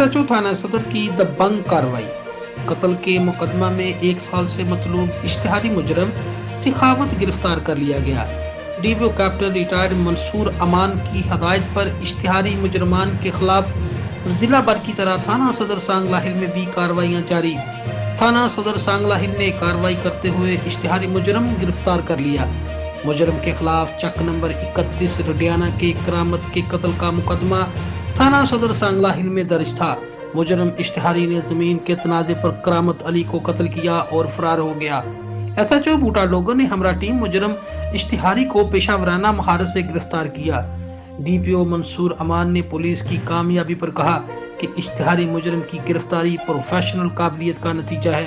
SHO थाना सदर की दबंग कार्रवाई। कत्ल के मुकदमा में 1 साल से मतलूब इश्तिहारी मुजरम सिखावत गिरफ्तार कर लिया गया। DPO कैप्टन रिटायर्ड मंसूर अमान की हदायत पर इश्तिहारी मुजरमान के खिलाफ जिला भर की तरह थाना सदर सांगला हिल में भी कार्रवाइयां जारी। थाना सदर सांगला हिल ने कार्रवाई करते हुए इश्तिहारी मुजरम गिरफ्तार कर लिया। मुजरम के खिलाफ चक नंबर 31 रडियाना के करामत के कत्ल का मुकदमा थाना सदर सांगला हिल में दर्ज था। मुजरम इश्तिहारी ने जमीन के तनाजे पर करामत अली को कत्ल किया और फरार हो गया। SHO बूटा लोगों ने हमरा टीम मुजरम इश्तिहारी को पेशावराना महारत से गिरफ्तार किया। DPO मंसूर अमान ने पुलिस की कामयाबी पर कहा कि इश्तिहारी मुजरम की गिरफ्तारी प्रोफेशनल काबिलियत का नतीजा है।